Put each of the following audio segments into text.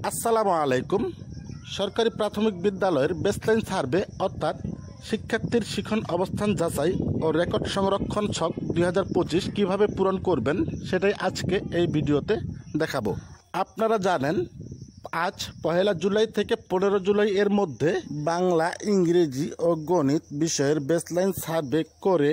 আসসালামু আলাইকুম। সরকারি প্রাথমিক বিদ্যালয়ের বেসলাইন সার্ভে অর্থাৎ শিক্ষার্থীর শিখন অবস্থান যাচাই ও রেকর্ড সংরক্ষণ ছক 2025 কীভাবে পূরণ করবেন সেটাই আজকে এই ভিডিওতে দেখাবো। আপনারা জানেন আজ 1 জুলাই থেকে 15 জুলাই এর মধ্যে বাংলা, ইংরেজি ও গণিত বিষয়ের বেসলাইন সার্ভে করে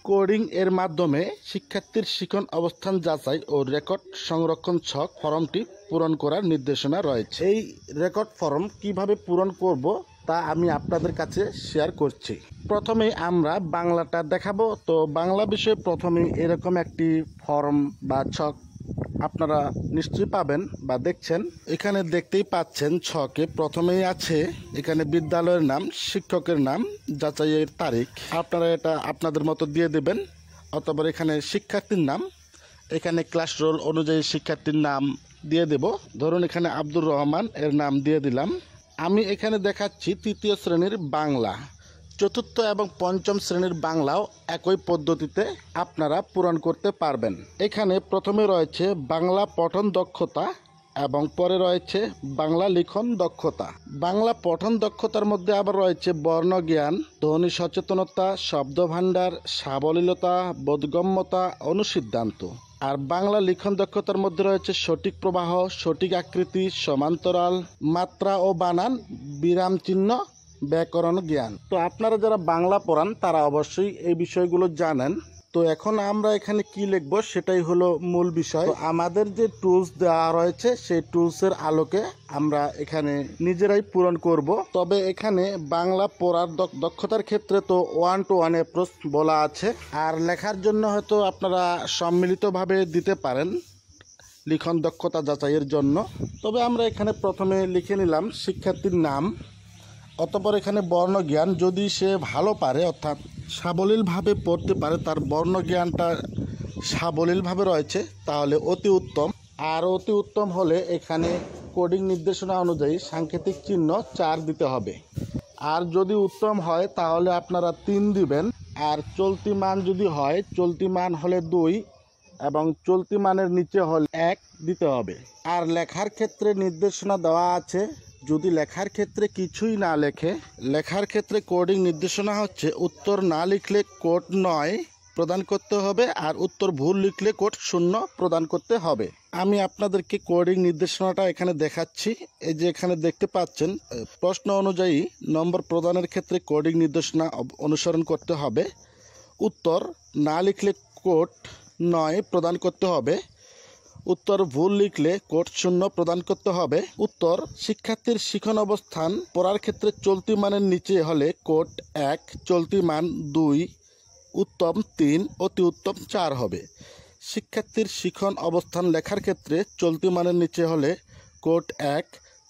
কোডিং এর মাধ্যমে শিক্ষার্থীর শিখন অবস্থান যাচাই ও রেকর্ড সংরক্ষণ ছক ফর্মটি পূরণ করার নির্দেশনা রয়েছে। এই রেকর্ড ফর্ম কিভাবে পূরণ করব তা আমি আপনাদের কাছে শেয়ার করছি। প্রথমে আমরা বাংলাটা দেখাবো। তো বাংলা বিষয়ে প্রথমে এরকম একটি ফর্ম বা ছক আপনারা নিশ্চয়ই পাবেন বা দেখছেন। এখানে দেখতেই পাচ্ছেন ছকে প্রথমেই আছে এখানে বিদ্যালয়ের নাম, শিক্ষকের নাম, যাচাইয়ের তারিখ। আপনারা এটা আপনাদের মতো দিয়ে দেবেন। অতঃপর এখানে শিক্ষার্থীর নাম, এখানে ক্লাস রোল অনুযায়ী শিক্ষার্থীর নাম দিয়ে দেব। ধরুন এখানে আব্দুর রহমান এর নাম দিয়ে দিলাম। আমি এখানে দেখাচ্ছি 3য় শ্রেণীর বাংলা। 4র্থ এবং 5ম শ্রেণীর বাংলাও একই পদ্ধতিতে আপনারা পূরণ করতে পারবেন। এখানে প্রথমে রয়েছে বাংলা পঠন দক্ষতা এবং পরে রয়েছে বাংলা লিখন দক্ষতা। বাংলা পঠন দক্ষতার মধ্যে আবার রয়েছে বর্ণজ্ঞান, ধ্বনি সচেতনতা, শব্দভাণ্ডার, সাবলীলতা, বোধগম্যতা, অনুসিদ্ধান্ত। আর বাংলা লিখন দক্ষতার মধ্যে রয়েছে সঠিক প্রবাহ, সঠিক আকৃতি, সমান্তরাল, মাত্রা ও বানান, বিরাম চিহ্ন, ব্যাকরণ জ্ঞান। তো আপনারা যারা বাংলা পড়ান তারা অবশ্যই এই বিষয়গুলো জানেন। তো এখন আমরা এখানে কি লিখব সেটাই হলো মূল বিষয়। তো আমাদের যে টুলস দেওয়া রয়েছে সেই টুলসের আলোকে আমরা এখানে নিজেরাই পূরণ করব। তবে এখানে বাংলা পড়ার দক্ষতার ক্ষেত্রে তো 1 to 1 অ্যাপ্রোচ বলা আছে। আর লেখার জন্য হয়তো আপনারা সম্মিলিতভাবে দিতে পারেন লিখন দক্ষতা যাচাইয়ের জন্য। তবে আমরা এখানে প্রথমে লিখে নিলাম শিক্ষার্থীর নাম। অতঃপর এখানে বর্ণজ্ঞান, যদি সে ভালো পারে অর্থাৎ সাবলীলভাবে পড়তে পারে, তার বর্ণজ্ঞানটা সাবলীলভাবে রয়েছে, তাহলে অতি উত্তম। আর অতি উত্তম হলে এখানে কোডিং নির্দেশনা অনুযায়ী সাংকেতিক চিহ্ন 4 দিতে হবে। আর যদি উত্তম হয় তাহলে আপনারা 3 দিবেন। আর চলতি মান যদি হয়, চলতি মান হলে 2 এবং চলতি মানের নিচে হলে 1 দিতে হবে। আর লেখার ক্ষেত্রে নির্দেশনা দেওয়া আছে, যদি লেখার ক্ষেত্রে কিছুই না লেখে, লেখার ক্ষেত্রে কোডিং নির্দেশনা হচ্ছে উত্তর না লিখলে কোড 9 প্রদান করতে হবে, আর উত্তর ভুল লিখলে কোড 0 প্রদান করতে হবে। আমি আপনাদেরকে কোডিং নির্দেশনাটা এখানে দেখাচ্ছি। এই যে এখানে দেখতে পাচ্ছেন প্রশ্ন অনুযায়ী নম্বর প্রদানের ক্ষেত্রে কোডিং নির্দেশনা অনুসরণ করতে হবে। উত্তর না লিখলে কোড 9 প্রদান করতে হবে। উত্তর ভুল লিখলে কোড 0 প্রদান করতে হবে। উত্তর শিক্ষার্থীর শিখন অবস্থান পড়ার ক্ষেত্রে চলতি মানের নিচে হলে কোড 1, চলতি মান 2, উত্তম 3, অতি উত্তম 4 হবে। শিক্ষার্থীর শিখন অবস্থান লেখার ক্ষেত্রে চলতি মানের নিচে হলে কোড 1,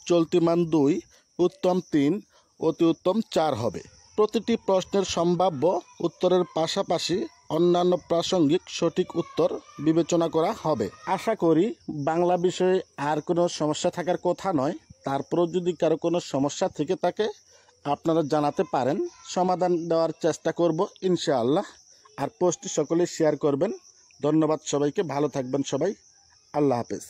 চলতি মান 2, উত্তম 3, অতি উত্তম 4 হবে। প্রতিটি প্রশ্নের সম্ভাব্য উত্তরের পাশাপাশি অন্যান্য প্রাসঙ্গিক সঠিক উত্তর বিবেচনা করা হবে। আশা করি বাংলা বিষয়ে আর কোনো সমস্যা থাকার কথা নয়। তারপরেও যদি কারো কোনো সমস্যা থেকে থাকে আপনারা জানাতে পারেন, সমাধান দেওয়ার চেষ্টা করব ইনশাআল্লাহ। আর পোস্টটি সকলে শেয়ার করবেন। ধন্যবাদ সবাইকে, ভালো থাকবেন সবাই। আল্লাহ হাফেজ।